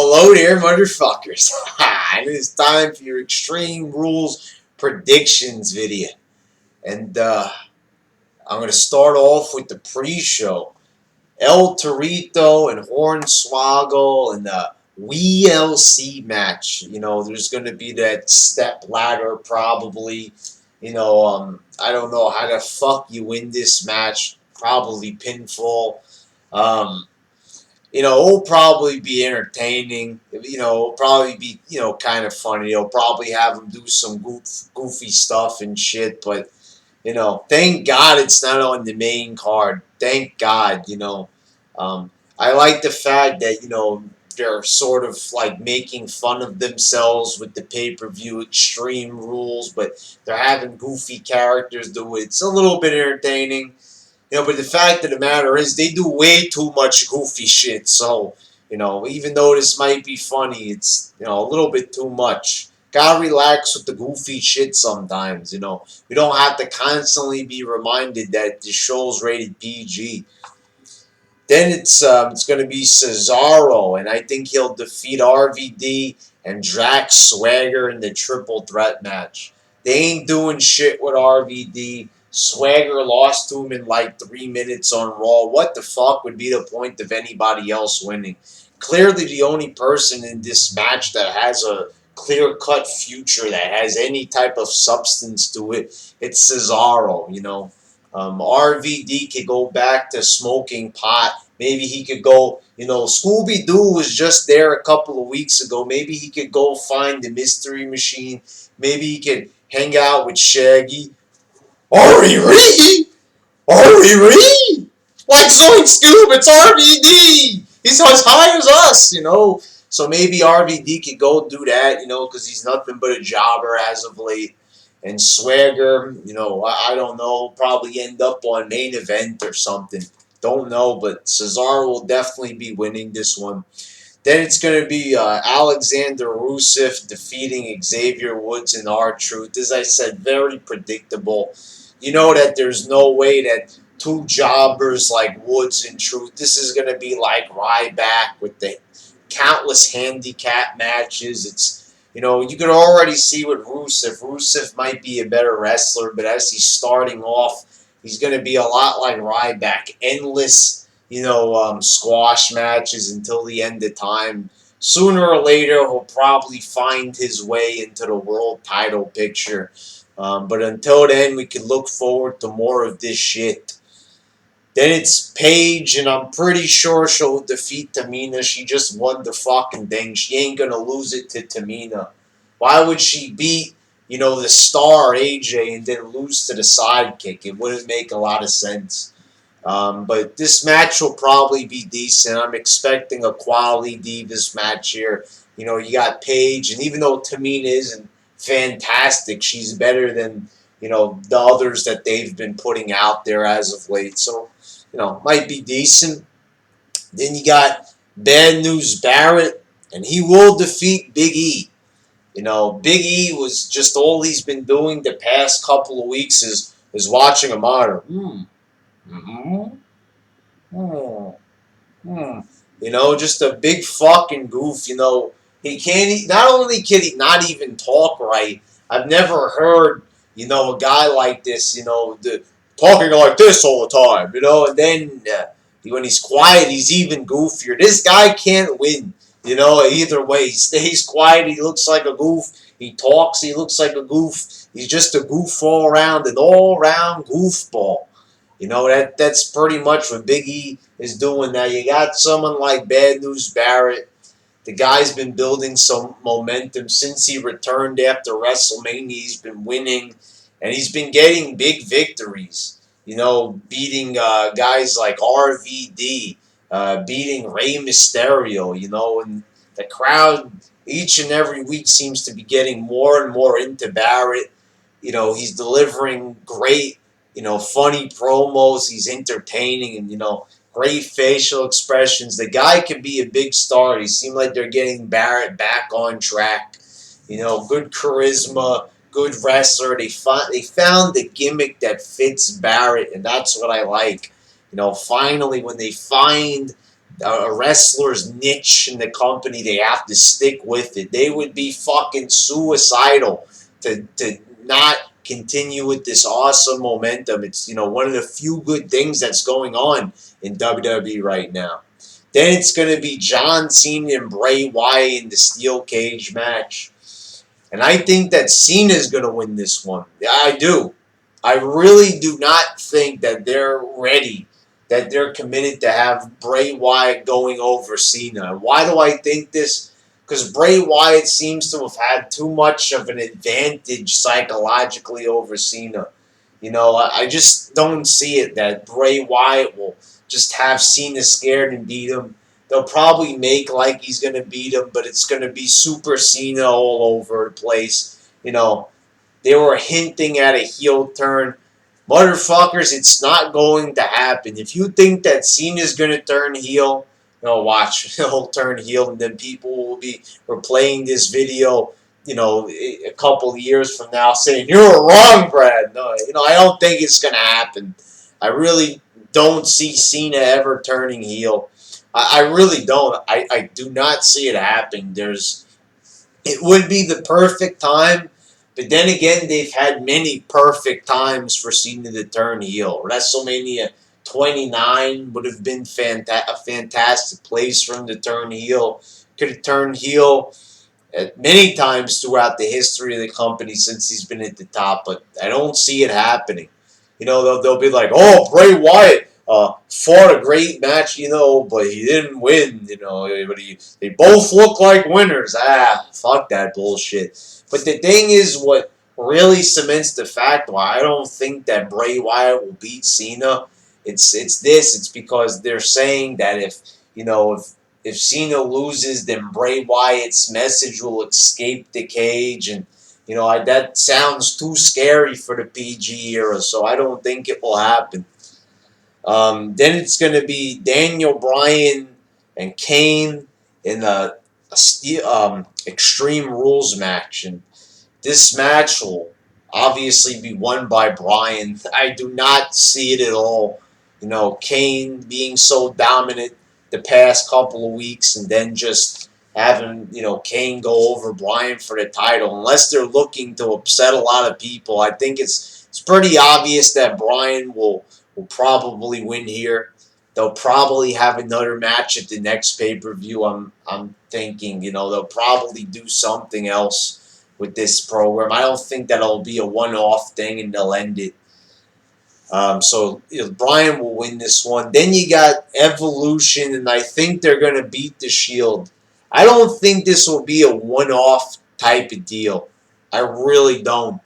Hello there, motherfuckers. And it's time for your Extreme Rules predictions video. And I'm going to start off with the pre-show. El Torito and Hornswoggle and the WLC match. You know, there's going to be that step ladder probably. I don't know how the fuck you win this match. Probably pinfall. It'll probably be entertaining. It'll probably be, kind of funny. It'll probably have them do some goofy stuff and shit. But, thank God it's not on the main card. Thank God, I like the fact that, they're sort of like making fun of themselves with the pay-per-view Extreme Rules, but they're having goofy characters do it. It's a little bit entertaining. But the fact of the matter is they do way too much goofy shit. So, even though this might be funny, it's, a little bit too much. Gotta relax with the goofy shit sometimes, You don't have to constantly be reminded that the show's rated PG. Then it's going to be Cesaro, and I think he'll defeat RVD and Drax Swagger in the triple threat match. They ain't doing shit with RVD. Swagger lost to him in like 3 minutes on Raw. What the fuck would be the point of anybody else winning? Clearly the only person in this match that has a clear-cut future, that has any type of substance to it, it's Cesaro, RVD could go back to smoking pot. Maybe he could go, Scooby-Doo was just there a couple of weeks ago. Maybe he could go find the Mystery Machine. Maybe he could hang out with Shaggy. R.E.! Like Zoink Scoob, it's RVD! He's as high as us, So maybe RVD could go do that, because he's nothing but a jobber as of late. And Swagger, I don't know, probably end up on main event or something. Don't know, but Cesaro will definitely be winning this one. Then it's going to be Alexander Rusev defeating Xavier Woods and R-Truth. As I said, very predictable. You know that there's no way that two jobbers like Woods and Truth, this is going to be like Ryback with the countless handicap matches. It's, you could already see with Rusev. Rusev might be a better wrestler, but as he's starting off, he's going to be a lot like Ryback. Endless, squash matches until the end of time. Sooner or later, he'll probably find his way into the world title picture. But until then, we can look forward to more of this shit. Then it's Paige, and I'm pretty sure she'll defeat Tamina. She just won the fucking thing. She ain't gonna lose it to Tamina. Why would she beat, the star AJ and then lose to the sidekick? It wouldn't make a lot of sense. But this match will probably be decent. I'm expecting a quality Divas match here. You got Paige, and even though Tamina isn't fantastic, she's better than, the others that they've been putting out there as of late. So, might be decent. Then you got Bad News Barrett, and he will defeat Big E. Big E was just all he's been doing the past couple of weeks is watching a monitor. Just a big fucking goof. He can't. Not only can he not even talk right. I've never heard, a guy like this, talking like this all the time, and then when he's quiet, he's even goofier. This guy can't win, either way. He stays quiet, he looks like a goof. He talks, he looks like a goof. He's just a goof all around, an all-round goofball. That's pretty much what Big E is doing now. You got someone like Bad News Barrett. The guy's been building some momentum since he returned after WrestleMania. He's been winning, and he's been getting big victories. Beating guys like RVD, beating Rey Mysterio, and the crowd each and every week seems to be getting more and more into Barrett. He's delivering great, funny promos. He's entertaining and, great facial expressions. The guy can be a big star. He seemed like they're getting Barrett back on track. Good charisma, good wrestler. They found the gimmick that fits Barrett, and that's what I like. Finally, when they find a wrestler's niche in the company, they have to stick with it. They would be fucking suicidal to not continue with this awesome momentum. It's, one of the few good things that's going on in WWE right now. Then it's going to be John Cena and Bray Wyatt in the steel cage match. And I think that Cena's going to win this one. Yeah, I do. I really do not think that they're ready, that they're committed to have Bray Wyatt going over Cena. Why do I think this? Because Bray Wyatt seems to have had too much of an advantage psychologically over Cena. I just don't see it that Bray Wyatt will just have Cena scared and beat him. They'll probably make like he's going to beat him, but it's going to be Super Cena all over the place. They were hinting at a heel turn. Motherfuckers, it's not going to happen. If you think that Cena's going to turn heel, watch. He'll turn heel, and then people will be replaying this video, a couple of years from now saying, "You were wrong, Brad." No, I don't think it's going to happen. I really don't see Cena ever turning heel. I really don't. I do not see it happening. It would be the perfect time, but then again, they've had many perfect times for Cena to turn heel. WrestleMania 29 would have been a fantastic place for him to turn heel. Could have turned heel at many times throughout the history of the company since he's been at the top, but I don't see it happening. They'll be like, "Oh, Bray Wyatt fought a great match, but he didn't win, but they both look like winners." Fuck that bullshit. But the thing is, what really cements the fact why I don't think that Bray Wyatt will beat Cena, it's because they're saying that if Cena loses, then Bray Wyatt's message will escape the cage, and that sounds too scary for the PG era, so I don't think it will happen. Then it's going to be Daniel Bryan and Kane in a Extreme Rules match, and this match will obviously be won by Bryan. I do not see it at all. Kane being so dominant the past couple of weeks, and then just having Kane go over Bryan for the title. Unless they're looking to upset a lot of people, I think it's pretty obvious that Bryan will probably win here. They'll probably have another match at the next pay-per-view. I'm thinking, they'll probably do something else with this program. I don't think that'll be a one-off thing and they'll end it. So Bryan will win this one. Then you got Evolution, and I think they're going to beat the Shield. I don't think this will be a one-off type of deal. I really don't.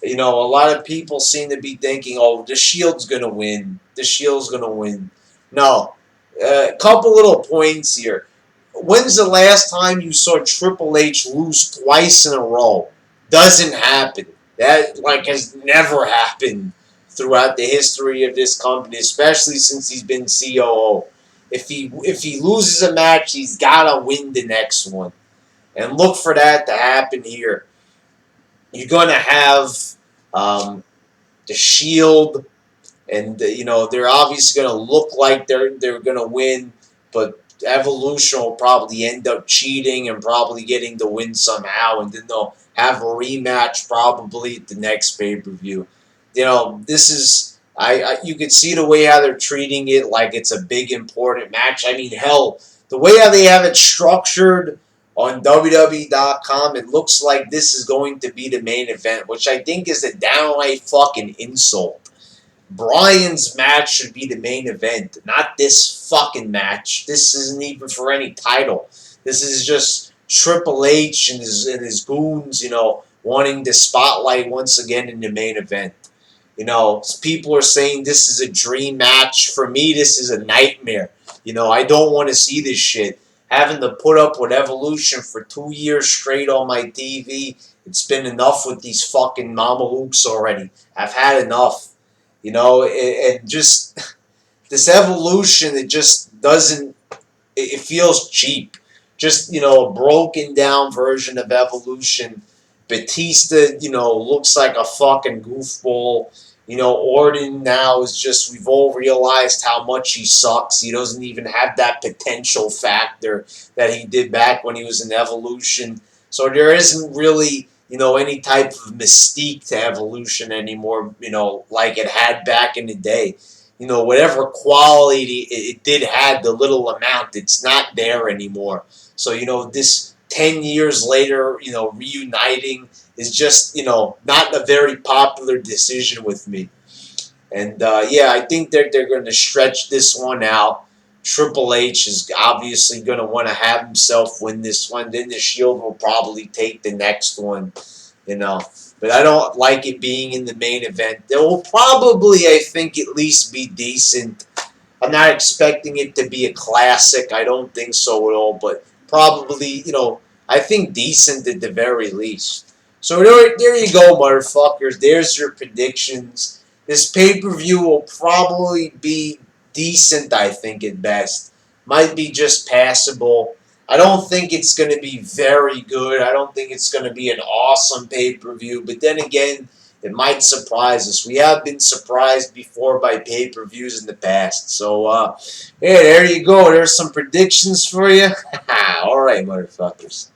A lot of people seem to be thinking, "Oh, the Shield's going to win. The Shield's going to win." No. A couple little points here. When's the last time you saw Triple H lose twice in a row? Doesn't happen. That has never happened throughout the history of this company, especially since he's been COO. If he loses a match, he's gotta win the next one, and look for that to happen here. You're gonna have the Shield, and they're obviously gonna look like they're gonna win, but Evolution will probably end up cheating and probably getting the win somehow, and then they'll have a rematch probably at the next pay-per-view. This is you could see the way how they're treating it like it's a big important match. I mean, hell, the way how they have it structured on WWE.com, it looks like this is going to be the main event, which I think is a downright fucking insult. Bryan's match should be the main event, not this fucking match. This isn't even for any title. This is just Triple H and his goons, wanting the spotlight once again in the main event. People are saying this is a dream match. For me, this is a nightmare. I don't want to see this shit. Having to put up with Evolution for 2 years straight on my TV, it's been enough with these fucking mamalukes already. I've had enough. And just this Evolution, it just doesn't, it feels cheap. Just, a broken down version of Evolution. Batista, looks like a fucking goofball. Orton now is just, we've all realized how much he sucks. He doesn't even have that potential factor that he did back when he was in Evolution. So there isn't really, any type of mystique to Evolution anymore, like it had back in the day. Whatever quality it did have, the little amount, it's not there anymore. So, this 10 years later, reuniting is just, not a very popular decision with me. And yeah, I think they're going to stretch this one out. Triple H is obviously going to want to have himself win this one. Then the Shield will probably take the next one, you know. But I don't like it being in the main event. There will probably, I think, at least be decent. I'm not expecting it to be a classic. I don't think so at all. But probably, I think decent at the very least. So there you go, motherfuckers. There's your predictions. This pay-per-view will probably be decent, I think, at best. Might be just passable. I don't think it's going to be very good. I don't think it's going to be an awesome pay-per-view. But then again, it might surprise us. We have been surprised before by pay-per-views in the past. So, yeah, there you go. There's some predictions for you. All right, motherfuckers.